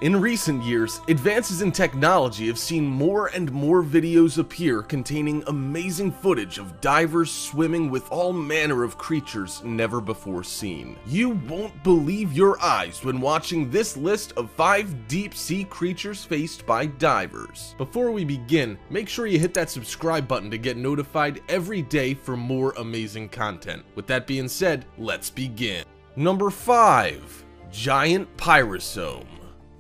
In recent years, advances in technology have seen more and more videos appear containing amazing footage of divers swimming with all manner of creatures never before seen. You won't believe your eyes when watching this list of 5 deep-sea creatures faced by divers. Before we begin, make sure you hit that subscribe button to get notified every day for more amazing content. With that being said, let's begin. Number 5. Giant Pyrosome.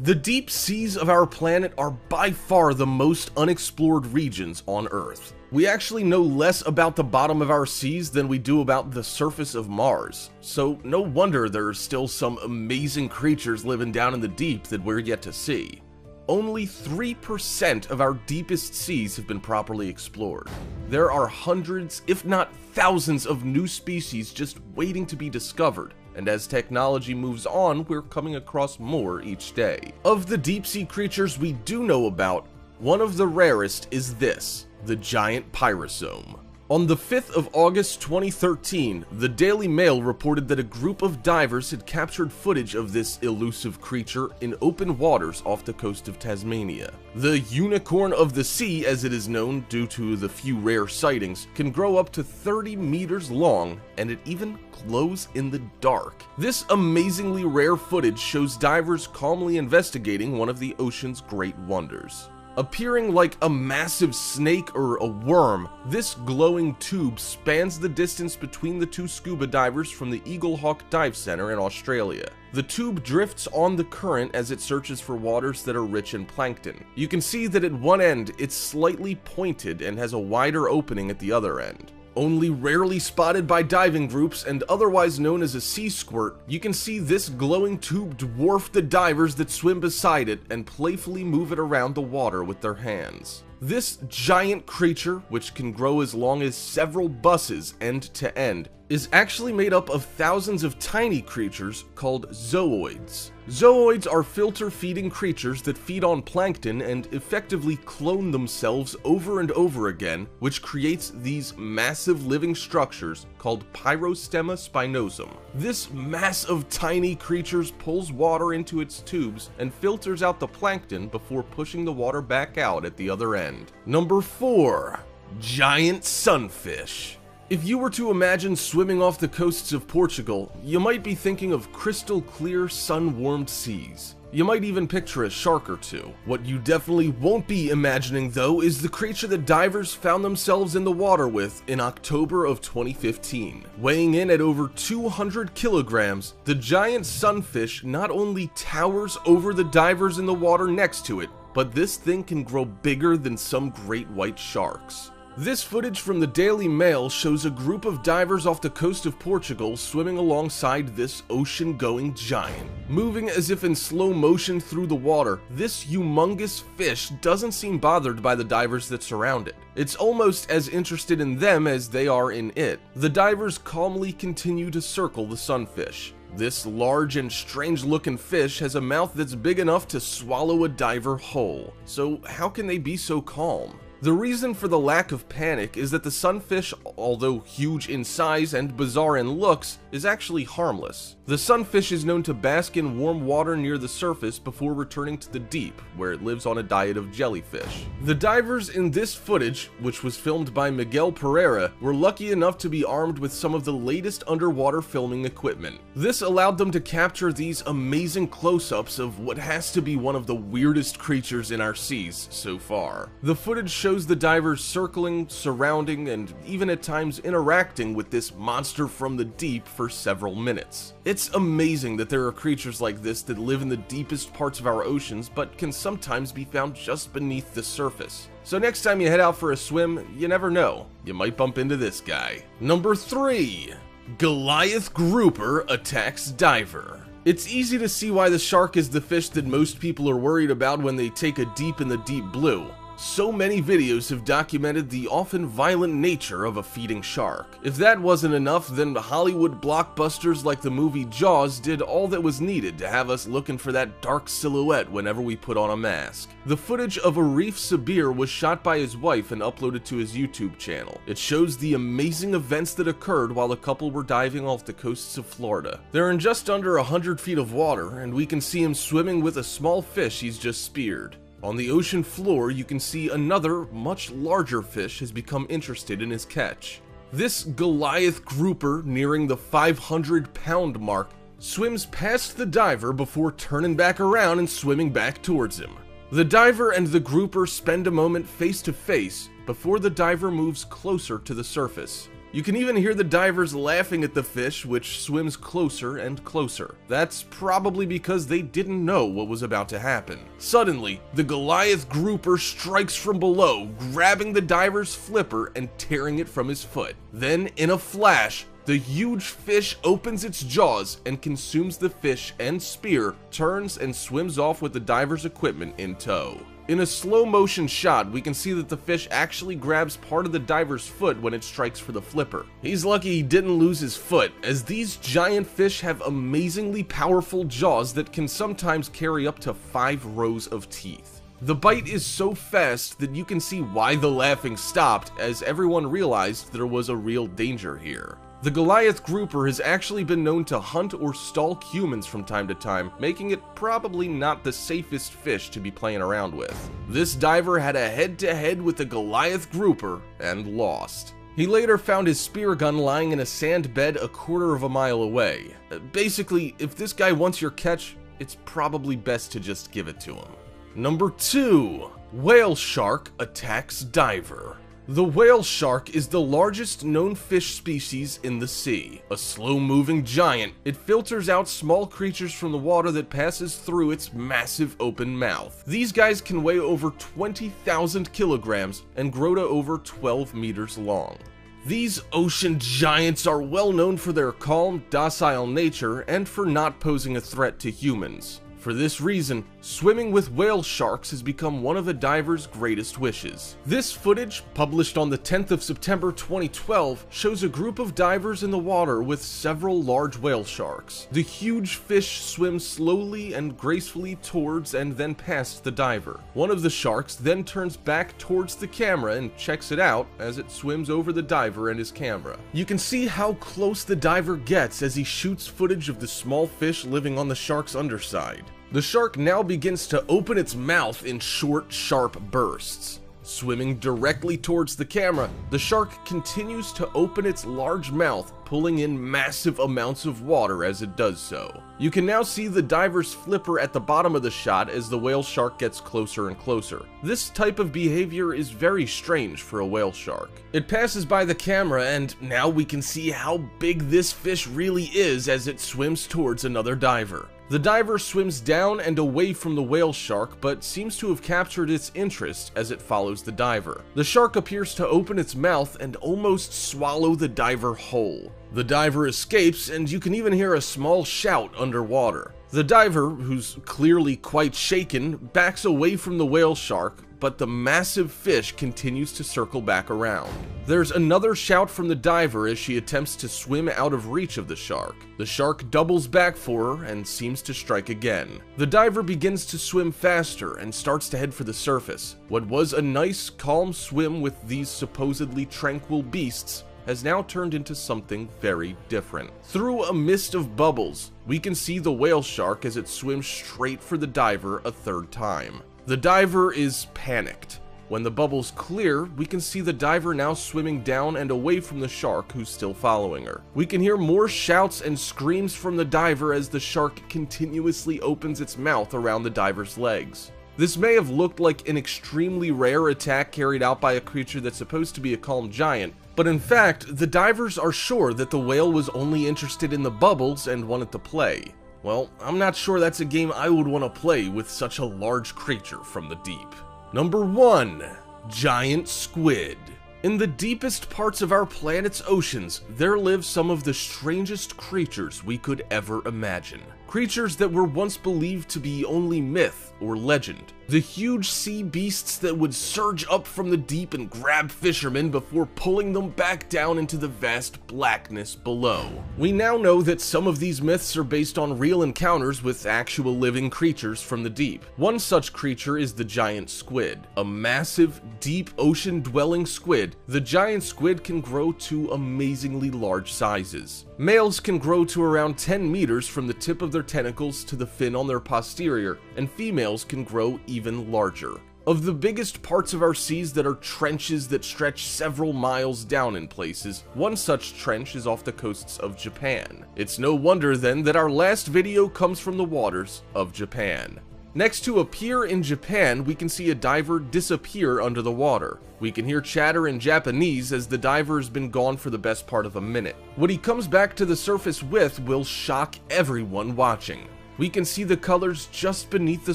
The deep seas of our planet are by far the most unexplored regions on Earth. We actually know less about the bottom of our seas than we do about the surface of Mars, so no wonder there are still some amazing creatures living down in the deep that we're yet to see. Only 3% of our deepest seas have been properly explored. There are hundreds, if not thousands, of new species just waiting to be discovered. And as technology moves on, we're coming across more each day. Of the deep-sea creatures we do know about, one of the rarest is this, the giant pyrosome. On the 5th of August 2013, the Daily Mail reported that a group of divers had captured footage of this elusive creature in open waters off the coast of Tasmania. The unicorn of the sea, as it is known due to the few rare sightings, can grow up to 30 meters long, and it even glows in the dark. This amazingly rare footage shows divers calmly investigating one of the ocean's great wonders. Appearing like a massive snake or a worm, this glowing tube spans the distance between the two scuba divers from the Eaglehawk Dive Center in Australia. The tube drifts on the current as it searches for waters that are rich in plankton. You can see that at one end it's slightly pointed and has a wider opening at the other end. Only rarely spotted by diving groups and otherwise known as a sea squirt, you can see this glowing tube dwarf the divers that swim beside it and playfully move it around the water with their hands. This giant creature, which can grow as long as several buses end to end, is actually made up of thousands of tiny creatures called zooids. Zooids are filter-feeding creatures that feed on plankton and effectively clone themselves over and over again, which creates these massive living structures called Pyrostemma spinosum. This mass of tiny creatures pulls water into its tubes and filters out the plankton before pushing the water back out at the other end. Number 4. Giant Sunfish. If you were to imagine swimming off the coasts of Portugal, you might be thinking of crystal clear, sun-warmed seas. You might even picture a shark or two. What you definitely won't be imagining, though, is the creature that divers found themselves in the water with in October of 2015. Weighing in at over 200 kilograms, the giant sunfish not only towers over the divers in the water next to it, but this thing can grow bigger than some great white sharks. This footage from the Daily Mail shows a group of divers off the coast of Portugal swimming alongside this ocean-going giant. Moving as if in slow motion through the water, this humongous fish doesn't seem bothered by the divers that surround it. It's almost as interested in them as they are in it. The divers calmly continue to circle the sunfish. This large and strange-looking fish has a mouth that's big enough to swallow a diver whole. So how can they be so calm? The reason for the lack of panic is that the sunfish, although huge in size and bizarre in looks, is actually harmless. The sunfish is known to bask in warm water near the surface before returning to the deep, where it lives on a diet of jellyfish. The divers in this footage, which was filmed by Miguel Pereira, were lucky enough to be armed with some of the latest underwater filming equipment. This allowed them to capture these amazing close-ups of what has to be one of the weirdest creatures in our seas so far. The footage shows the divers circling, surrounding, and even at times interacting with this monster from the deep for several minutes. It's amazing that there are creatures like this that live in the deepest parts of our oceans, but can sometimes be found just beneath the surface. So next time you head out for a swim, you never know, you might bump into this guy. Number 3. Goliath Grouper attacks diver. It's easy to see why the shark is the fish that most people are worried about when they take a deep in the deep blue. So many videos have documented the often violent nature of a feeding shark. If that wasn't enough, then Hollywood blockbusters like the movie Jaws did all that was needed to have us looking for that dark silhouette whenever we put on a mask. The footage of Arif Sabir was shot by his wife and uploaded to his YouTube channel. It shows the amazing events that occurred while the couple were diving off the coasts of Florida. They're in just under 100 feet of water, and we can see him swimming with a small fish he's just speared. On the ocean floor, you can see another, much larger fish has become interested in his catch. This Goliath grouper, nearing the 500-pound mark, swims past the diver before turning back around and swimming back towards him. The diver and the grouper spend a moment face to face before the diver moves closer to the surface. You can even hear the divers laughing at the fish, which swims closer and closer. That's probably because they didn't know what was about to happen. Suddenly, the Goliath grouper strikes from below, grabbing the diver's flipper and tearing it from his foot. Then, in a flash, the huge fish opens its jaws and consumes the fish and spear, turns and swims off with the diver's equipment in tow. In a slow motion shot, we can see that the fish actually grabs part of the diver's foot when it strikes for the flipper. He's lucky he didn't lose his foot, as these giant fish have amazingly powerful jaws that can sometimes carry up to 5 rows of teeth. The bite is so fast that you can see why the laughing stopped, as everyone realized there was a real danger here. The Goliath grouper has actually been known to hunt or stalk humans from time to time, making it probably not the safest fish to be playing around with. This diver had a head-to-head with the Goliath grouper and lost. He later found his spear gun lying in a sand bed a quarter of a mile away. Basically, if this guy wants your catch, it's probably best to just give it to him. Number 2. Whale shark attacks diver. The whale shark is the largest known fish species in the sea. A slow-moving giant, it filters out small creatures from the water that passes through its massive open mouth. These guys can weigh over 20,000 kilograms and grow to over 12 meters long. These ocean giants are well known for their calm, docile nature and for not posing a threat to humans. For this reason, swimming with whale sharks has become one of a diver's greatest wishes. This footage, published on the 10th of September 2012, shows a group of divers in the water with several large whale sharks. The huge fish swim slowly and gracefully towards and then past the diver. One of the sharks then turns back towards the camera and checks it out as it swims over the diver and his camera. You can see how close the diver gets as he shoots footage of the small fish living on the shark's underside. The shark now begins to open its mouth in short, sharp bursts. Swimming directly towards the camera, the shark continues to open its large mouth, pulling in massive amounts of water as it does so. You can now see the diver's flipper at the bottom of the shot as the whale shark gets closer and closer. This type of behavior is very strange for a whale shark. It passes by the camera, and now we can see how big this fish really is as it swims towards another diver. The diver swims down and away from the whale shark, but seems to have captured its interest as it follows the diver. The shark appears to open its mouth and almost swallow the diver whole. The diver escapes, and you can even hear a small shout underwater. The diver, who's clearly quite shaken, backs away from the whale shark, but the massive fish continues to circle back around. There's another shout from the diver as she attempts to swim out of reach of the shark. The shark doubles back for her and seems to strike again. The diver begins to swim faster and starts to head for the surface. What was a nice, calm swim with these supposedly tranquil beasts has now turned into something very different. Through a mist of bubbles, we can see the whale shark as it swims straight for the diver a third time. The diver is panicked. When the bubbles clear, we can see the diver now swimming down and away from the shark who's still following her. We can hear more shouts and screams from the diver as the shark continuously opens its mouth around the diver's legs. This may have looked like an extremely rare attack carried out by a creature that's supposed to be a calm giant, but in fact, the divers are sure that the whale was only interested in the bubbles and wanted to play. Well, I'm not sure that's a game I would want to play with such a large creature from the deep. Number 1. Giant Squid. In the deepest parts of our planet's oceans, there live some of the strangest creatures we could ever imagine. creatures that were once believed to be only myth or legend. The huge sea beasts that would surge up from the deep and grab fishermen before pulling them back down into the vast blackness below. We now know that some of these myths are based on real encounters with actual living creatures from the deep. One such creature is the giant squid. A massive, deep ocean-dwelling squid, the giant squid can grow to amazingly large sizes. Males can grow to around 10 meters from the tip of their tentacles to the fin on their posterior, and females can grow even larger. Of the biggest parts of our seas that are trenches that stretch several miles down in places, one such trench is off the coasts of Japan. It's no wonder then that our last video comes from the waters of Japan. Next to appear in Japan, we can see a diver disappear under the water. We can hear chatter in Japanese as the diver has been gone for the best part of a minute. What he comes back to the surface with will shock everyone watching. We can see the colors just beneath the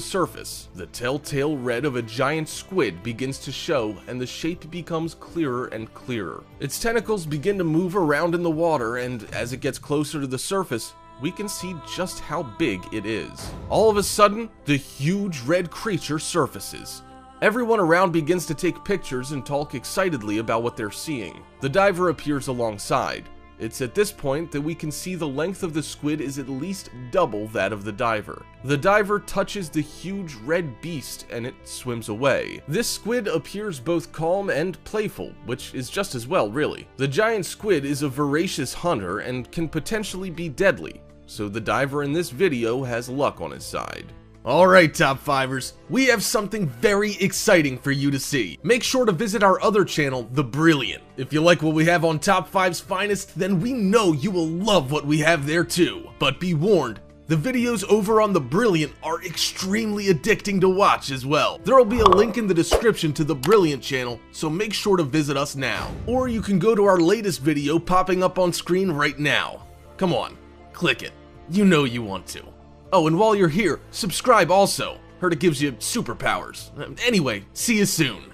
surface. The telltale red of a giant squid begins to show, and the shape becomes clearer and clearer. Its tentacles begin to move around in the water, and as it gets closer to the surface, we can see just how big it is. All of a sudden, the huge red creature surfaces. Everyone around begins to take pictures and talk excitedly about what they're seeing. The diver appears alongside. It's at this point that we can see the length of the squid is at least double that of the diver. The diver touches the huge red beast and it swims away. This squid appears both calm and playful, which is just as well, really. The giant squid is a voracious hunter and can potentially be deadly, so the diver in this video has luck on his side. Alright, Top 5ers, we have something very exciting for you to see. Make sure to visit our other channel, The Brilliant. If you like what we have on Top 5's Finest, then we know you will love what we have there too. But be warned, the videos over on The Brilliant are extremely addicting to watch as well. There will be a link in the description to The Brilliant channel, so make sure to visit us now. Or you can go to our latest video popping up on screen right now. Come on, click it. You know you want to. Oh, and while you're here, subscribe also. Heard it gives you superpowers. Anyway, see you soon.